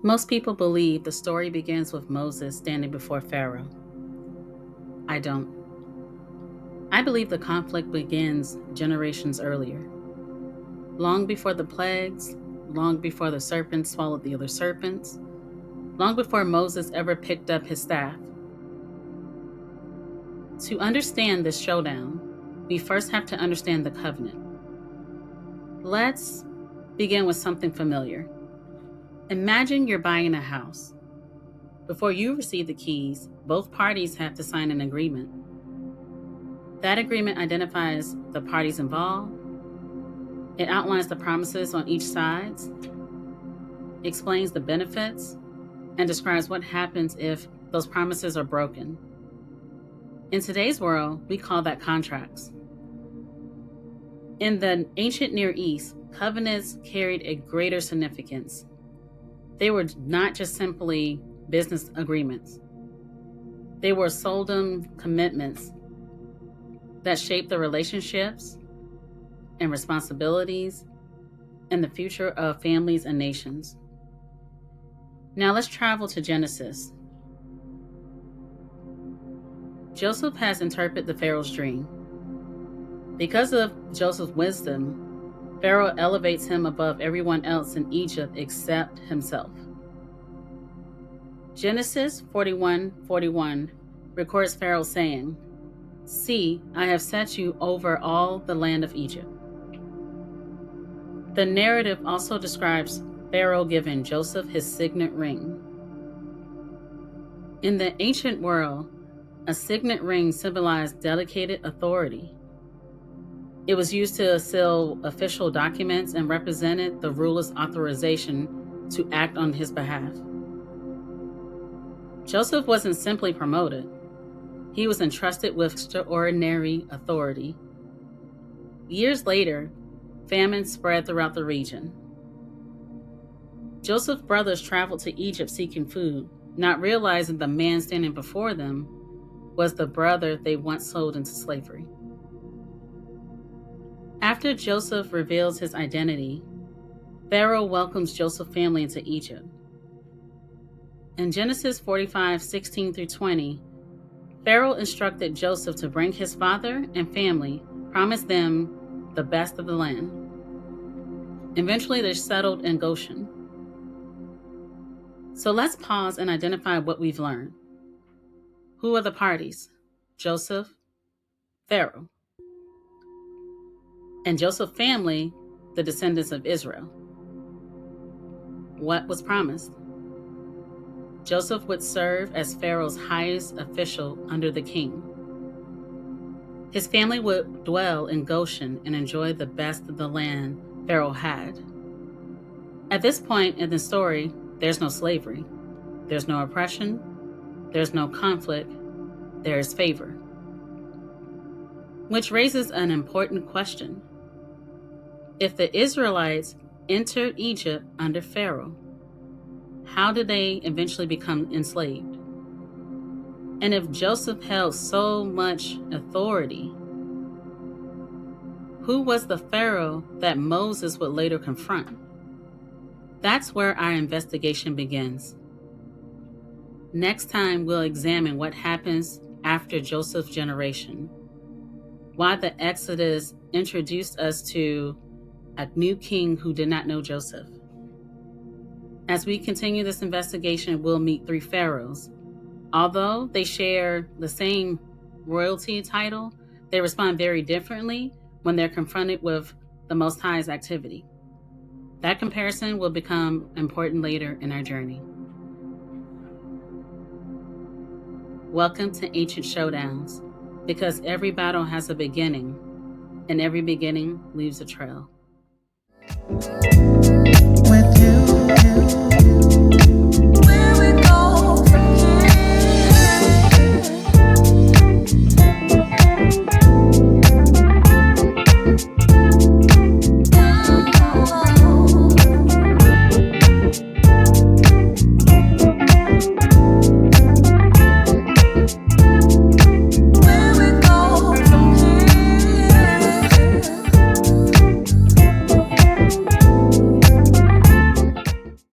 Most people believe the story begins with Moses standing before Pharaoh. I don't. I believe the conflict begins generations earlier, long before the plagues, long before the serpents swallowed the other serpents, long before Moses ever picked up his staff. To understand this showdown, we first have to understand the covenant. Let's begin with something familiar. Imagine you're buying a house. Before you receive the keys, both parties have to sign an agreement. That agreement identifies the parties involved. It outlines the promises on each side, explains the benefits, and describes what happens if those promises are broken. In today's world, we call that contracts. In the ancient Near East, covenants carried a greater significance. They were not just simply business agreements. They were solemn commitments that shaped the relationships and responsibilities and the future of families and nations. Now let's travel to Genesis. Joseph has interpreted the Pharaoh's dream. Because of Joseph's wisdom, Pharaoh elevates him above everyone else in Egypt except himself. Genesis 41:41 records Pharaoh saying, "See, I have set you over all the land of Egypt." The narrative also describes Pharaoh giving Joseph his signet ring. In the ancient world, a signet ring symbolized delegated authority. It was used to seal official documents and represented the ruler's authorization to act on his behalf. Joseph wasn't simply promoted. He was entrusted with extraordinary authority. Years later, famine spread throughout the region. Joseph's brothers traveled to Egypt seeking food, not realizing the man standing before them was the brother they once sold into slavery. After Joseph reveals his identity, Pharaoh welcomes Joseph's family into Egypt. In Genesis 45:16-20, Pharaoh instructed Joseph to bring his father and family, promised them the best of the land. Eventually, they settled in Goshen. So let's pause and identify what we've learned. Who are the parties? Joseph, Pharaoh. And Joseph's family, the descendants of Israel. What was promised? Joseph would serve as Pharaoh's highest official under the king. His family would dwell in Goshen and enjoy the best of the land Pharaoh had. At this point in the story, there's no slavery, there's no oppression, there's no conflict, there is favor. Which raises an important question. If the Israelites entered Egypt under Pharaoh, how did they eventually become enslaved? And if Joseph held so much authority, who was the Pharaoh that Moses would later confront? That's where our investigation begins. Next time, we'll examine what happens after Joseph's generation, why the Exodus introduced us to a new king who did not know Joseph. As we continue this investigation, we'll meet three pharaohs. Although they share the same royalty title, they respond very differently when they're confronted with the Most High's activity. That comparison will become important later in our journey. Welcome to Ancient Showdowns, because every battle has a beginning, and every beginning leaves a trail.